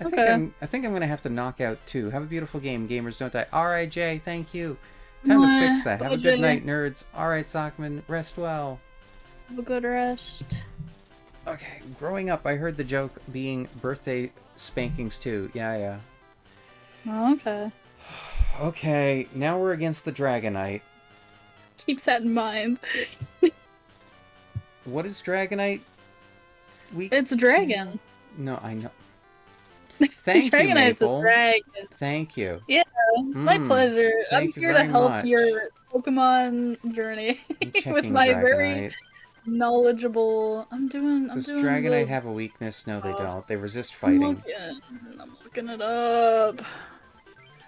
Okay. I think I'm gonna have to knock out too. Have a beautiful game, gamers don't die. Alright, Jay, thank you. Time to fix that. Have a good night, nerds. Alright, Sockman, rest well. Have a good rest. Okay, growing up I heard the joke being birthday spankings too. Yeah. Oh, okay. Okay, now we're against the Dragonite. Keep that in mind. What is Dragonite? It's a dragon. No, I know. Thank you, Dragonite's Maple. a dragon. Thank you. Yeah, my pleasure. I'm Thank you here to very help much. your Pokemon journey with my Dragonite. very knowledgeable. Does Dragonite have a weakness? No, they don't. They resist fighting. I'm looking it up.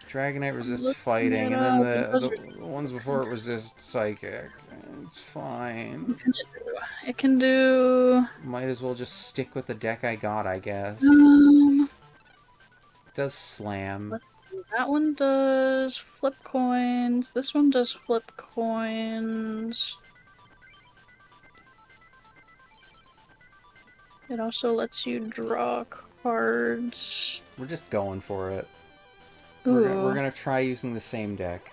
Dragonite resists fighting, and then the ones before it resist psychic. It's fine. It can do. Might as well just stick with the deck I got, I guess. Um, It does slam. that one does flip coins. This one does flip coins. It also lets you draw cards. We're just going for it. Ooh. We're gonna try using the same deck.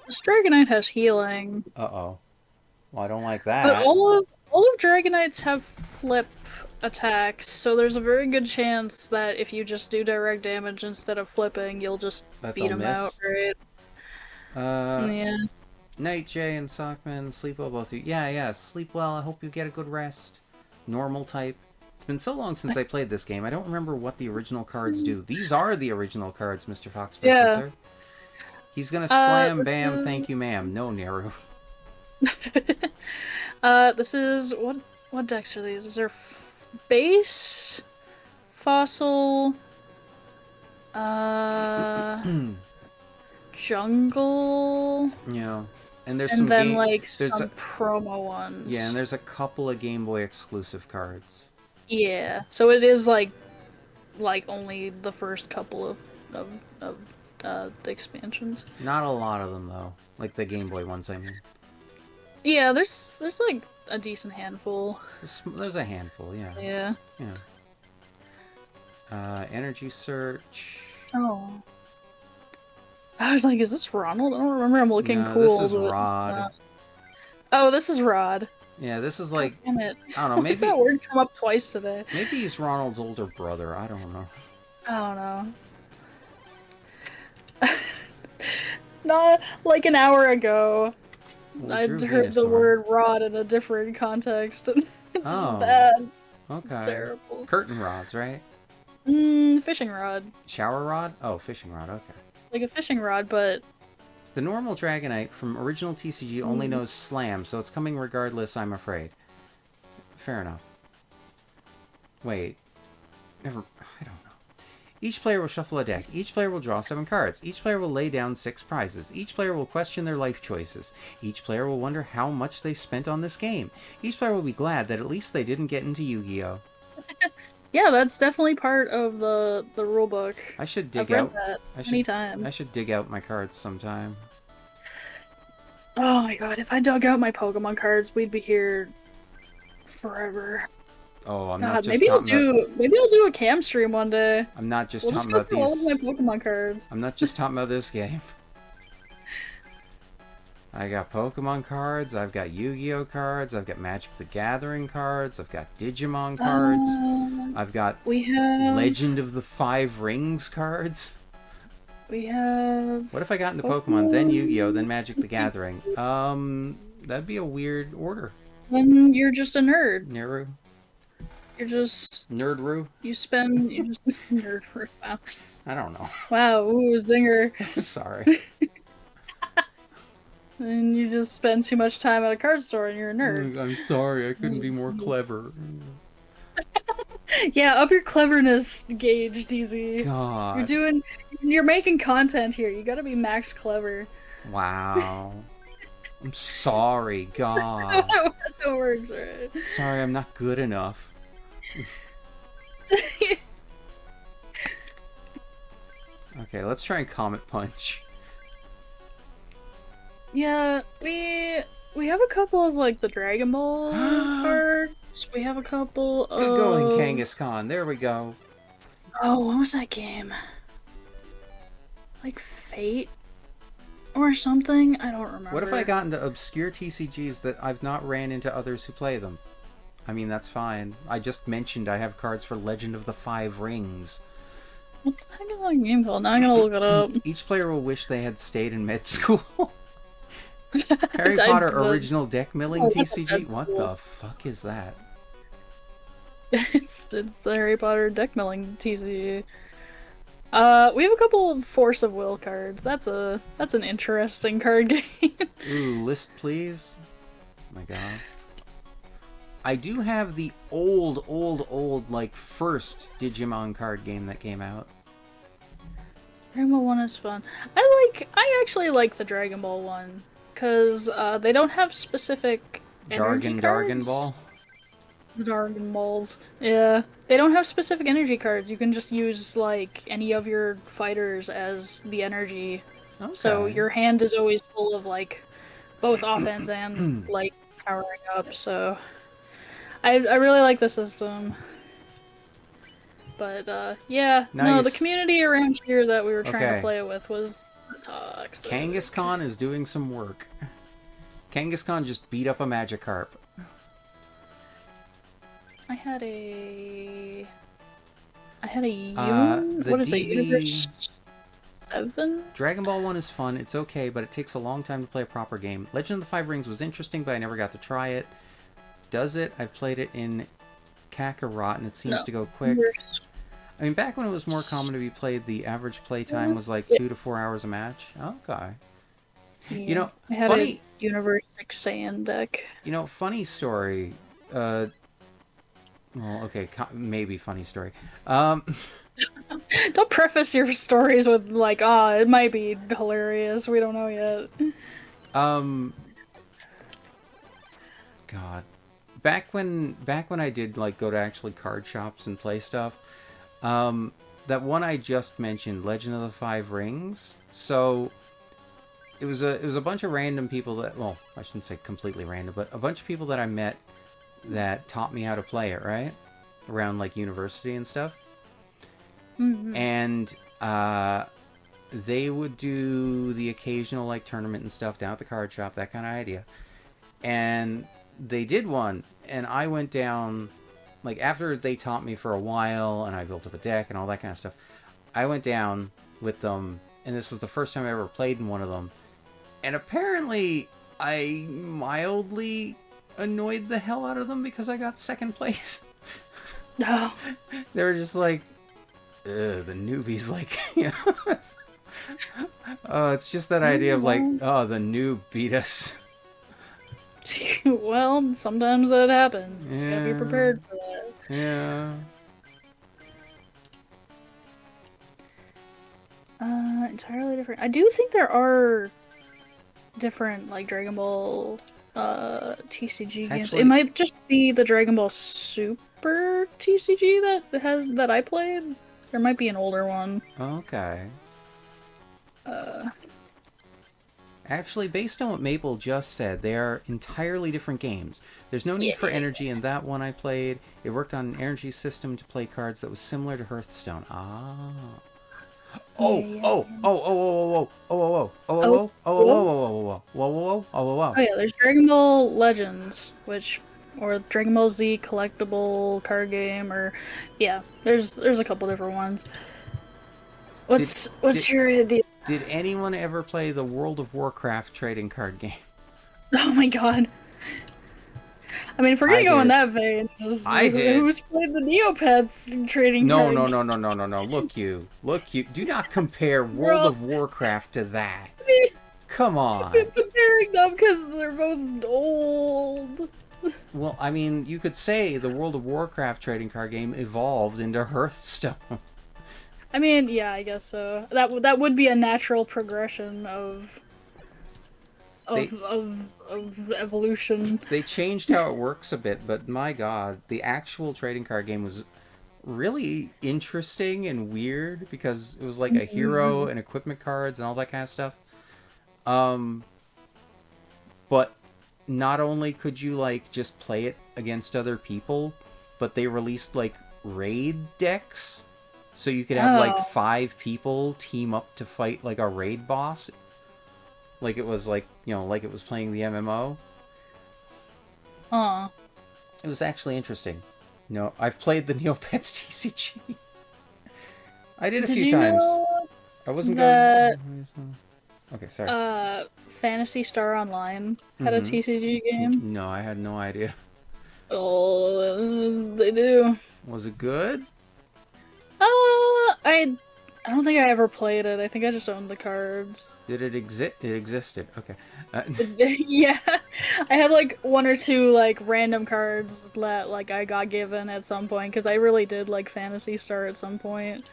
This Dragonite has healing. Uh-oh. Well, I don't like that. But all of Dragonites have flip attacks, so there's a very good chance that if you just do direct damage instead of flipping, you'll just beat them out, right? Yeah. Night, Jay and Sockman. Sleep well, both of you. Yeah. Sleep well. I hope you get a good rest. Normal type. It's been so long since I played this game. I don't remember what the original cards do. These are the original cards, Mr. Fox Purchaser. Yeah. He's gonna slam, bam, thank you, ma'am. No, Neru. This is... What decks are these? Is there base? Fossil? Jungle? Yeah. And there's some promo ones. Yeah, and there's a couple of Game Boy exclusive cards. Yeah, so it is like only the first couple of expansions. Not a lot of them though, like the Game Boy ones. I mean. Yeah, there's like a decent handful. There's a handful, yeah. Yeah. Energy search. Oh. I was like, is this Ronald? I don't remember him looking cool. This is Rod. Oh, this is Rod. Yeah, this is like... Damn it. I don't know, maybe... Why's that word come up twice today? Maybe he's Ronald's older brother. I don't know. I don't know. Not like an hour ago, I'd heard the word Rod in a different context. It's just bad. Okay. It's terrible. Curtain rods, right? Fishing rod. Shower rod? Oh, fishing rod, okay. Like a fishing rod, but... The normal Dragonite from original TCG only knows Slam, so it's coming regardless, I'm afraid. Fair enough. Wait. I don't know. Each player will shuffle a deck. Each player will draw 7 cards. Each player will lay down 6 prizes. Each player will question their life choices. Each player will wonder how much they spent on this game. Each player will be glad that at least they didn't get into Yu-Gi-Oh! Yeah, that's definitely part of the rulebook. I should dig out that anytime. I should dig out my cards sometime. Oh my god, if I dug out my Pokemon cards, we'd be here forever. Oh, I'm god, not just maybe I'll do a cam stream one day. I'm not just talking about these. All of my Pokemon cards. I'm not just talking about this game. I got Pokemon cards, I've got Yu-Gi-Oh cards, I've got Magic the Gathering cards, I've got Digimon cards, I've got Legend of the Five Rings cards. We have... What if I got into Pokemon, then Yu-Gi-Oh, then Magic the Gathering? That'd be a weird order. Then you're just a nerd. Neru? You're just... Nerdru? You just... Nerdru, wow. I don't know. Wow, ooh, zinger. Sorry. And you just spend too much time at a card store and you're a nerd. I'm sorry, I couldn't be more clever. Yeah, up your cleverness gauge, DZ. God. You're making content here. You gotta be max clever. Wow. I'm sorry, God. That's how it works, right? Sorry, I'm not good enough. Okay, let's try and Comet Punch. Yeah, we have a couple of like the Dragon Ball cards. We have a couple of... Good going, Kangaskhan. There we go. Oh, what was that game? Like Fate or something? I don't remember. What if I got into obscure TCGs that I've not ran into others who play them? I mean, that's fine. I just mentioned I have cards for Legend of the Five Rings. What the heck is that game called? Now I'm gonna look it up. Each player will wish they had stayed in med school. Harry Potter original deck milling TCG? What the fuck is that? It's the Harry Potter deck milling TCG. We have a couple of Force of Will cards. That's an interesting card game. Ooh, list please. Oh my god. I do have the old, like, first Digimon card game that came out. Dragon Ball 1 is fun. I actually like the Dragon Ball 1, because they don't have specific energy cards. Dargon Ball? The Dragon Balls. Yeah. They don't have specific energy cards. You can just use, like, any of your fighters as the energy. Okay. So your hand is always full of, like, both offense and, like, powering up, so... I really like the system. But, yeah. Nice. No, the community around here that we were trying to play it with was toxic. Kangaskhan is doing some work. Kangaskhan just beat up a Magikarp. I had a what is it? Universe 7? Dragon Ball 1 is fun. It's okay, but it takes a long time to play a proper game. Legend of the Five Rings was interesting, but I never got to try it. Does it? I've played it in Kakarot, and it seems to go quick. I mean, back when it was more common to be played, the average playtime was like 2 to 4 hours a match. Okay. Yeah. You know, I had a Universe 6 Saiyan deck. You know, funny story. Well, okay, maybe funny story. Don't preface your stories with like, it might be hilarious. We don't know yet. God. Back when I did like go to actually card shops and play stuff, that one I just mentioned, Legend of the Five Rings. So it was a bunch of random people that, well, I shouldn't say completely random, but a bunch of people that I met that taught me how to play it, right? Around like university and stuff. Mm-hmm. And they would do the occasional like tournament and stuff down at the card shop, that kind of idea. And they did one, and I went down, like, after they taught me for a while, and I built up a deck and all that kind of stuff, I went down with them, and this was the first time I ever played in one of them, and apparently I mildly annoyed the hell out of them because I got second place. No. They were just like, the newbies, like, you know, it's just that idea of like, the noob beat us. Well, sometimes that happens. Yeah. You gotta be prepared for that. Yeah. Entirely different. I do think there are different, like, Dragon Ball TCG games. Actually, it might just be the Dragon Ball Super TCG that I played. There might be an older one. Okay. Actually, based on what Maple just said, they are entirely different games. There's no need for energy in that one I played. It worked on an energy system to play cards that was similar to Hearthstone. Oh yeah, there's Dragon Ball Legends, or Dragon Ball Z collectible card game, or there's a couple different ones. What's your idea? Did anyone ever play the World of Warcraft trading card game? Oh my god. I mean, if we're gonna go in that vein, I did. Who's played the Neopets trading card game? No. Look you. Do not compare World of Warcraft to that. Come on. I'm comparing them because they're both old. Well, I mean, you could say the World of Warcraft trading card game evolved into Hearthstone. I mean, yeah, I guess so. That would be a natural progression of evolution. They changed how it works a bit, but my god, the actual trading card game was really interesting and weird because it was like a hero and equipment cards and all that kind of stuff. But not only could you like just play it against other people, but they released like raid decks So you could have like 5 people team up to fight like a raid boss. Like it was like, like it was playing the MMO. It was actually interesting. I've played the Neopets TCG. I did a few times. Know I wasn't that good. Okay, sorry. Phantasy Star Online had a TCG game? No, I had no idea. Oh, they do. Was it good? I don't think I ever played it. I think I just owned the cards. Did it exist? It existed. Okay. Yeah, I had like 1 or 2 like random cards that like I got given at some point because I really did like Phantasy Star at some point.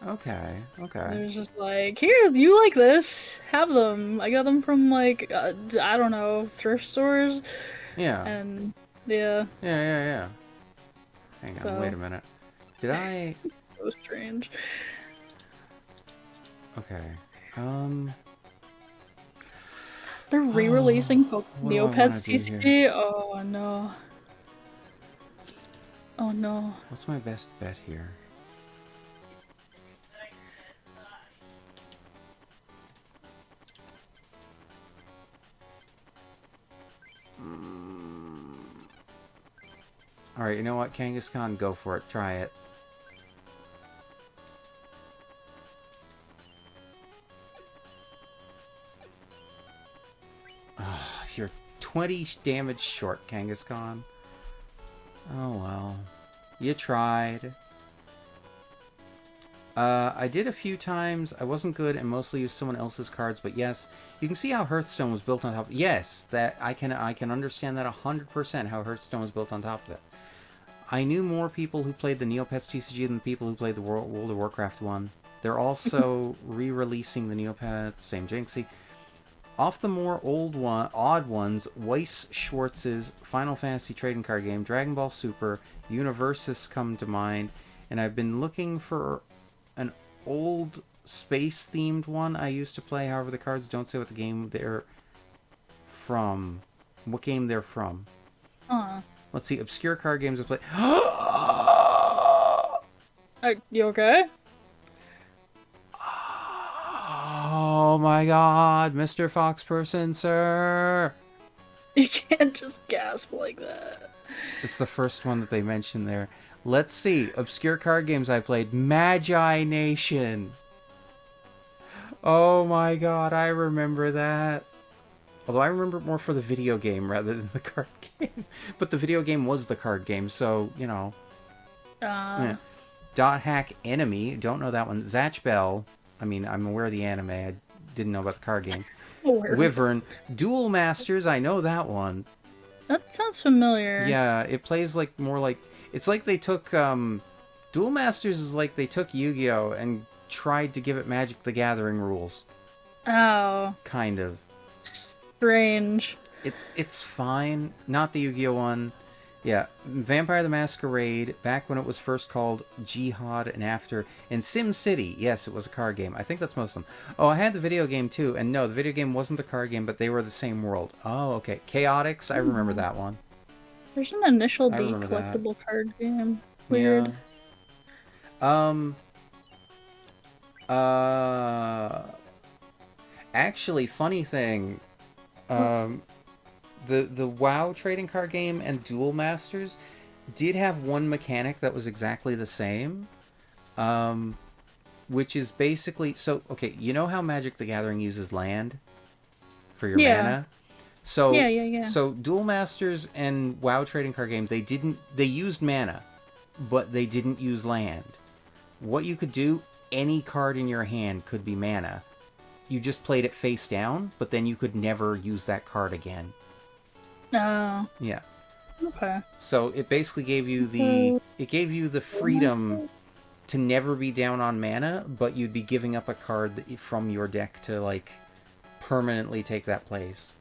Okay. It was just like, here, you like this? Have them. I got them from like I don't know, thrift stores. Yeah. And yeah. Yeah. Hang on, wait a minute. Did I? So strange. Okay. They're re-releasing Neopets TCG? Oh no. Oh no. What's my best bet here? Alright, you know what, Kangaskhan, go for it. Try it. Oh, you're 20 damage short, Kangaskhan. Oh well. You tried. I did a few times. I wasn't good and mostly used someone else's cards, but yes, you can see how Hearthstone was built on top. Yes, that I can understand that 100% how Hearthstone was built on top of it. I knew more people who played the Neopets TCG than the people who played the World of Warcraft one. They're also re-releasing the Neopets, same Jinxie. Off the more odd ones, Weiss Schwartz's Final Fantasy trading card game, Dragon Ball Super, Universus come to mind, and I've been looking for an old space-themed one I used to play. However, the cards don't say what the game they're from. What game they're from. Let's see, obscure card games I played. Are you okay? Oh my god, Mr. Fox Person, sir! You can't just gasp like that. It's the first one that they mentioned there. Let's see, obscure card games I played. Magi Nation! Oh my god, I remember that. Although I remember it more for the video game rather than the card game. But the video game was the card game, so, Yeah. Dot Hack Enemy, don't know that one. Zatch Bell, I mean, I'm aware of the anime, I didn't know about the card game. Wyvern. Duel Masters, I know that one. That sounds familiar. Yeah, it plays like more like... It's like they took... Duel Masters is like they took Yu-Gi-Oh! And tried to give it Magic the Gathering rules. Oh. Kind of. Strange. It's fine. Not the Yu-Gi-Oh! One. Yeah, Vampire the Masquerade, back when it was first called Jihad and after. And Sim City, yes, it was a card game. I think that's most of them. Oh, I had the video game too, and no, the video game wasn't the card game, but they were the same world. Oh, okay. Chaotix, I remember that one. There's an Initial D collectible card game. Weird. Yeah. Actually, funny thing, the WoW trading card game and Duel Masters did have one mechanic that was exactly the same, which is basically... So, okay, you know how Magic the Gathering uses land for your mana? So, yeah. So Duel Masters and WoW trading card game, they used mana, but they didn't use land. What you could do, any card in your hand could be mana. You just played it face down, but then you could never use that card again. Oh. Yeah. Okay. So it basically gave you the freedom to never be down on mana, but you'd be giving up a card from your deck to like permanently take that place.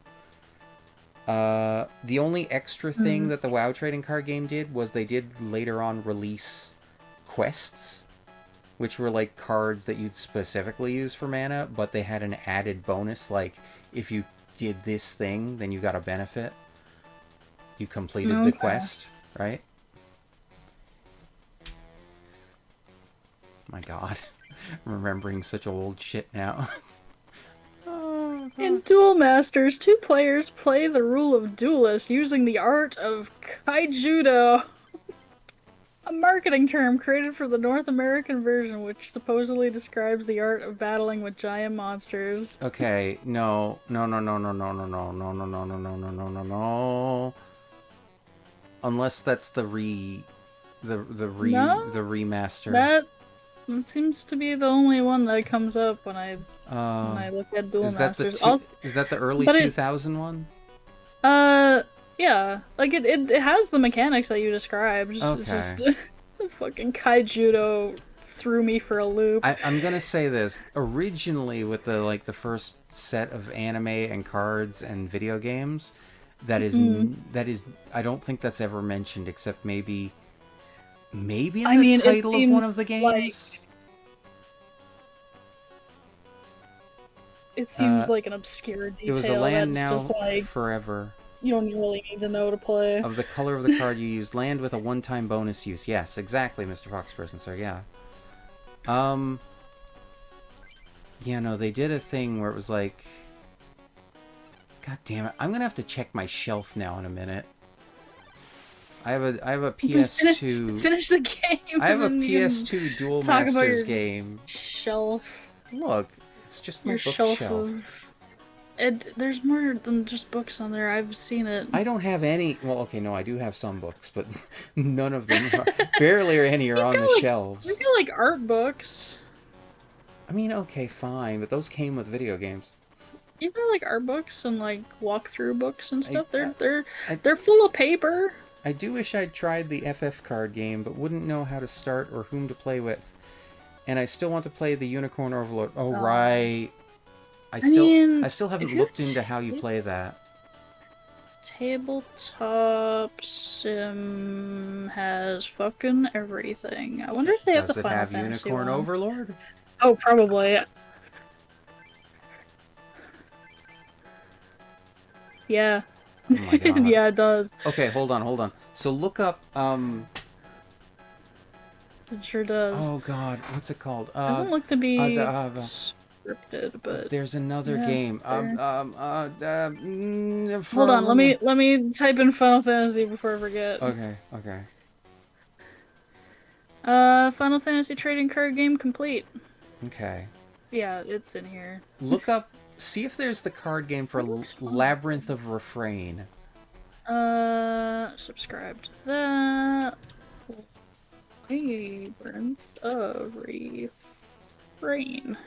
The only extra thing that the WoW trading card game did was they did later on release quests, which were like cards that you'd specifically use for mana, but they had an added bonus, like if you did this thing, then you got a benefit. You completed the quest, right? my god. I'm remembering such old shit now. Oh, In Duel Masters, 2 players play the rule of duelist using the art of kaijudo, a marketing term created for the North American version, which supposedly describes the art of battling with giant monsters. okay, no. Unless that's the No? remaster. That seems to be the only one that comes up when I look at Duel Masters. Is that the early But 2000 one? yeah, like it has the mechanics that you described. Okay. It's just the fucking kaijudo threw me for a loop. I'm gonna say this. Originally, with the first set of anime and cards and video games, that is I don't think that's ever mentioned except maybe in the title of one of the games. It seems like an obscure detail. It was a land that's now just like forever. You don't really need to know to play. Of the color of the card you use, land with a one-time bonus use. Yes, exactly, Mr. Foxperson, sir. Yeah. Yeah, no, they did a thing where it was like, God damn it! I'm gonna have to check my shelf now in a minute. I have a PS2. Finish the game. I have a PS2 Duel Masters game. Shelf. Look, it's just my bookshelf. Shelf. There's more than just books on there. I've seen it. I don't have any. Well, okay, no, I do have some books, but none of them, barely or any, are on the shelves. We got like art books. I mean, okay, fine, but those came with video games. You got like art books and like walkthrough books and stuff. They're full of paper. I do wish I'd tried the FF card game, but wouldn't know how to start or whom to play with. And I still want to play the Unicorn Overlord. Oh, right. I still haven't looked into how you play that. Tabletop Sim has fucking everything. I wonder if they have the Final Fantasy Does it have Unicorn Overlord? Oh, probably. Yeah. Oh my god. Yeah, it does. Okay, hold on. So look up, It sure does. Oh god, what's it called? Doesn't look to be scripted, but there's another game. Hold on, let me type in Final Fantasy before I forget. Okay. Final Fantasy trading card game complete. Okay. Yeah, it's in here. Look up, see if there's the card game for Labyrinth of Refrain. Subscribe to that. Labyrinth of Refrain.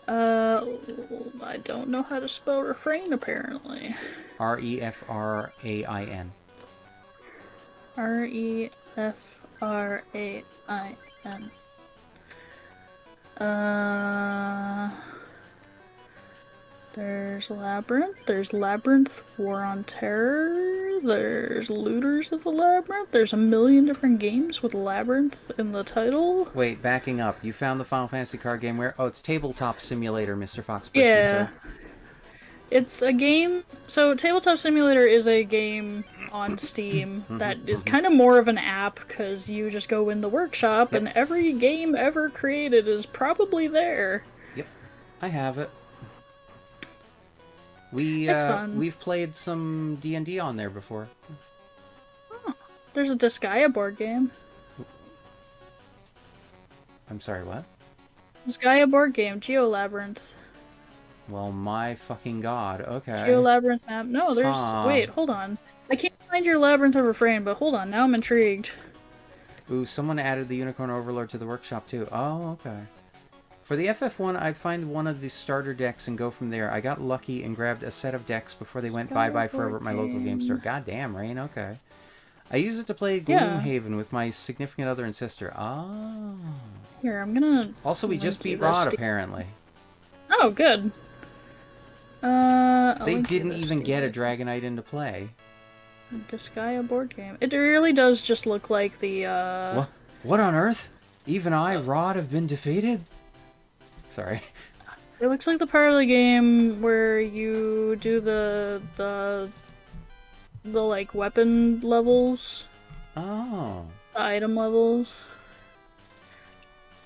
I don't know how to spell refrain, apparently. R-E-F-R-A-I-N. R-E-F-R-A-I-N. There's Labyrinth, War on Terror, there's Looters of the Labyrinth, there's a million different games with Labyrinth in the title. Wait, backing up, you found the Final Fantasy card game where? Oh, it's Tabletop Simulator, Mr. Foxperson, yeah. sir. It's a game, so Tabletop Simulator is a game on Steam that is kind of more of an app, because you just go in the workshop and every game ever created is probably there. Yep, I have it. We've played some D&D on there before. Oh, there's a Disgaea board game. I'm sorry, what? Disgaea board game, Geo Labyrinth. Well, my fucking god, okay. Geo Labyrinth map. No, there's... Wait, hold on. I can't find your Labyrinth of Refrain, but hold on, now I'm intrigued. Ooh, someone added the Unicorn Overlord to the workshop too. Oh, okay. For the FF1, I'd find one of the starter decks and go from there. I got lucky and grabbed a set of decks before they went bye-bye forever at my local game store. God damn, Rain, okay. I use it to play Gloomhaven with my significant other and sister. Oh. Here, I'm gonna... Also, we just beat Rod, apparently. Oh, good. They didn't even get a Dragonite into play. Disgaea board game. It really does just look like the, What on earth? Even I, Rod, have been defeated? Sorry. It looks like the part of the game where you do the like weapon levels. Oh. The item levels.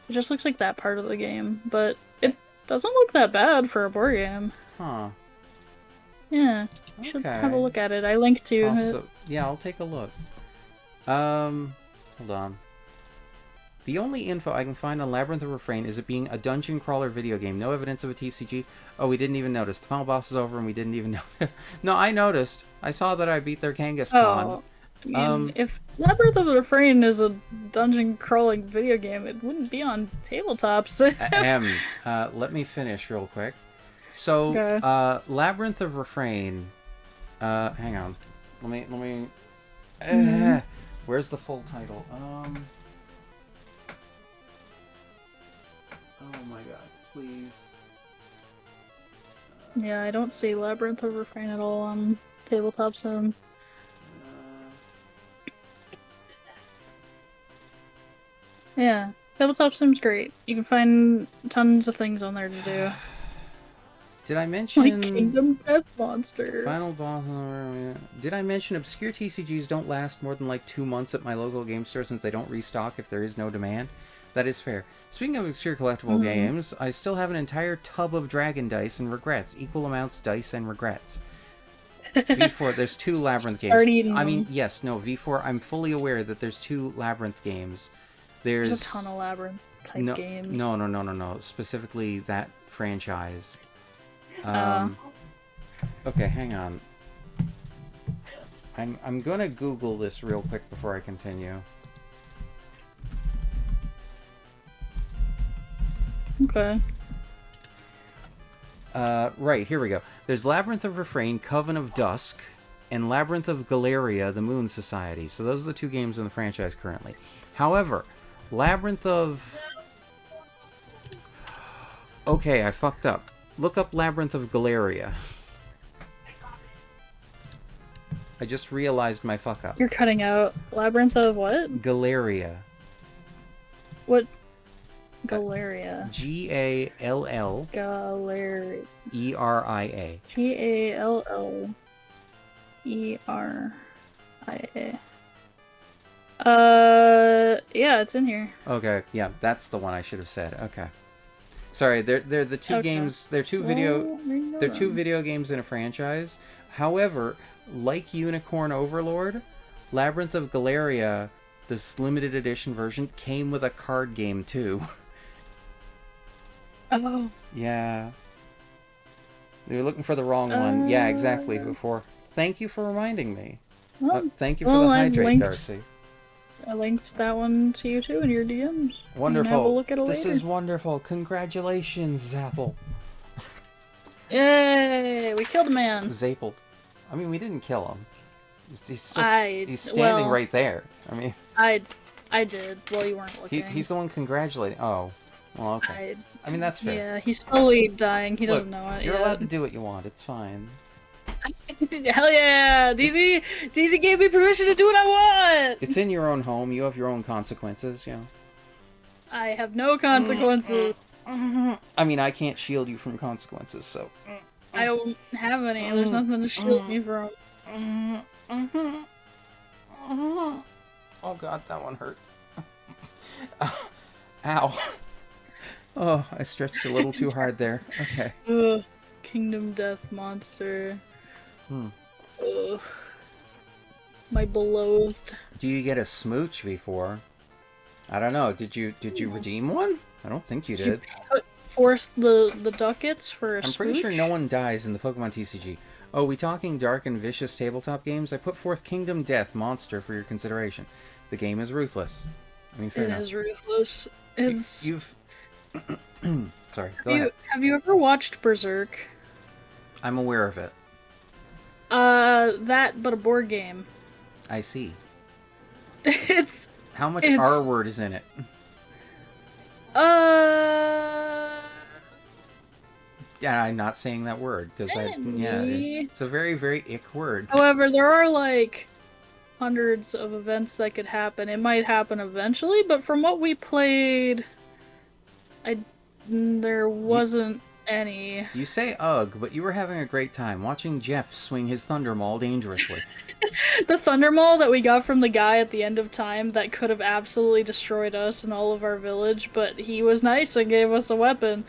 It just looks like that part of the game, but it doesn't look that bad for a board game. Huh. Yeah, you should have a look at it. I linked to it. Yeah, I'll take a look. Hold on. The only info I can find on Labyrinth of Refrain is it being a dungeon crawler video game. No evidence of a TCG. Oh, we didn't even notice. The final boss is over and we didn't even know. No, I noticed. I saw that I beat their Kangaskhan. Oh, I mean, if Labyrinth of Refrain is a dungeon crawling video game, it wouldn't be on tabletops. Let me finish real quick. So, okay. Labyrinth of Refrain. Hang on. Let me. Where's the full title? Oh my god, please. Yeah, I don't see Labyrinth of Refrain at all on Tabletop Sim. Yeah, Tabletop Sim's great. You can find tons of things on there to do. Did I mention... Like Kingdom Death Monster. Final boss... Did I mention obscure TCGs don't last more than like 2 months at my local game store since they don't restock if there is no demand? That is fair. Speaking of obscure collectible games, I still have an entire tub of Dragon dice and regrets. Equal amounts dice and regrets. V4, there's 2 Labyrinth games. I mean, yes, no, V4, I'm fully aware that there's 2 Labyrinth games. There's a ton of Labyrinth type games. No. Specifically that franchise. Okay, hang on. I'm gonna Google this real quick before I continue. Okay. Right, here we go. There's Labyrinth of Refrain, Coven of Dusk, and Labyrinth of Galeria, the Moon Society. So those are the 2 games in the franchise currently. However, Labyrinth of... Okay, I fucked up. Look up Labyrinth of Galeria. I just realized my fuck up. You're cutting out. Labyrinth of what? Galeria. What? Galeria. G-A-L-L... Galeria. E-R-I-A. G-A-L-L-E-R-I-A. Yeah, it's in here. Okay, yeah, that's the one I should have said. Okay. Sorry, they're the 2 games. They're 2 video. They're 2 video games in a franchise. However, like Unicorn Overlord, Labyrinth of Galeria, this limited edition version, came with a card game too. Oh. Yeah. You're looking for the wrong one. Yeah, exactly. Before. Thank you for reminding me. Well, thank you for the hydrate, Darcy. I linked that one to you too in your DMs. Wonderful. Have a look at it this later. Is wonderful. Congratulations, Zapple. Yay! We killed a man. Zapple. I mean, we didn't kill him. He's standing right there. I mean... I did. Well, you weren't looking. He's the one congratulating... Oh. Well, okay. I mean, that's fair. Yeah, he's slowly dying. He doesn't know it You're yet. allowed to do what you want. It's fine. Hell yeah! DZ gave me permission to do what I want! It's in your own home. You have your own consequences, you know. I have no consequences. I mean, I can't shield you from consequences, so... I don't have any. There's nothing to shield me from. Oh god, that one hurt. Ow. Oh, I stretched a little too hard there. Okay. Ugh. Kingdom Death Monster. Ugh. My beloved. Do you get a smooch V4? I don't know. Did you redeem one? I don't think you did. Force the ducats for a I'm pretty sure no one dies in the Pokemon TCG. Oh, we talking dark and vicious tabletop games? I put forth Kingdom Death Monster for your consideration. The game is ruthless. I mean, fair enough. It is ruthless. It's... You've... Sorry, go ahead. Have you ever watched Berserk? I'm aware of it. That, but a board game. I see. It's... How much R word is in it? Yeah, I'm not saying that word because it's a very, very ick word. However, there are like hundreds of events that could happen. It might happen eventually, but from what we played, there wasn't Any. You say ugh, but you were having a great time watching Jeff swing his Thunder Maul dangerously. The Thunder Maul that we got from the guy at the end of time that could have absolutely destroyed us and all of our village, but he was nice and gave us a weapon.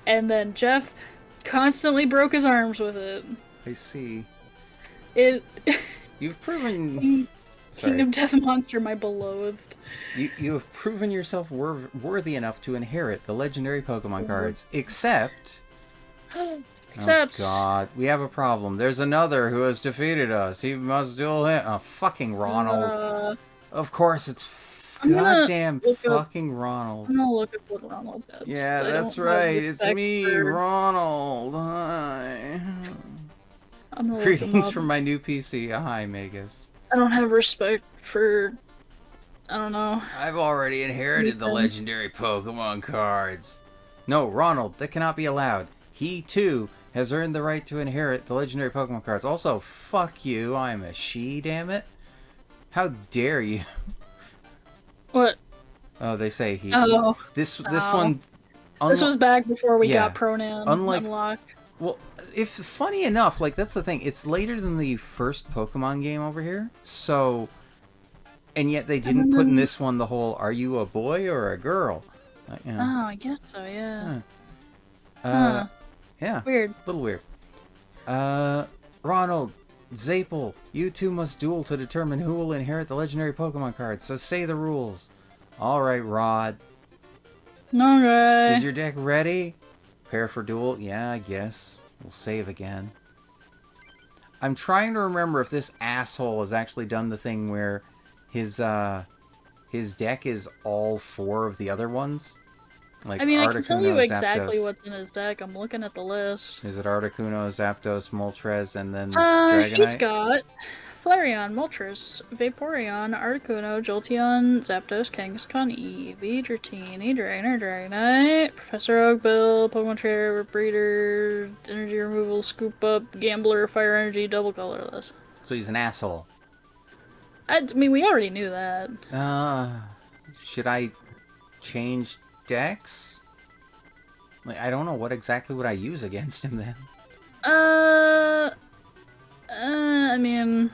And then Jeff constantly broke his arms with it. I see. It. You've proven. Kingdom Death Monster, my beloved. You have proven yourself worthy enough to inherit the legendary Pokemon cards, except. Except. Oh God, we have a problem. There's another who has defeated us. He must duel him. Oh, fucking Ronald. Of course, it's goddamn fucking Ronald. I'm gonna look at what Ronald did. Yeah, that's right. It's me, Ronald. Hi. Greetings from my new PC. Hi, Magus. I don't have respect for. I don't know. I've already inherited the legendary Pokemon cards. No, Ronald, that cannot be allowed. He, too, has earned the right to inherit the legendary Pokemon cards. Also, fuck you. I'm a she, damn it. How dare you? What? Oh, they say he. Oh. This one. This was back before we got pronoun unlocked. Well, funny enough, like that's the thing. It's later than the first Pokemon game over here, so, and yet they didn't put in this one the whole "Are you a boy or a girl?" Oh, I guess so. Yeah. Yeah. Weird. A little weird. Ronald, Zapel, you two must duel to determine who will inherit the legendary Pokemon cards. So say the rules. All right, Rod. Okay. Is your deck ready? Prepare for duel? Yeah, I guess. We'll save again. I'm trying to remember if this asshole has actually done the thing where his deck is all 4 of the other ones. Like I mean, Articuno, I can tell you exactly Zapdos. what's in his deck. I'm looking at the list. Is it Articuno, Zapdos, Moltres, and then Dragonite? He's got Flareon, Moltres, Vaporeon, Articuno, Jolteon, Zapdos, Kangaskhan, Eevee, Dratini, Dragonair, Dragonite, Professor Oakbill, Pokemon Trainer, Breeder, Energy Removal, Scoop Up, Gambler, Fire Energy, Double Colorless. So he's an asshole. I mean, we already knew that. Should I change decks? Like, I don't know what exactly would I use against him then. I mean,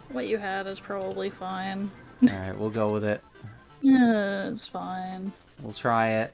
what you had is probably fine. Alright, we'll go with it. Yeah, it's fine. We'll try it.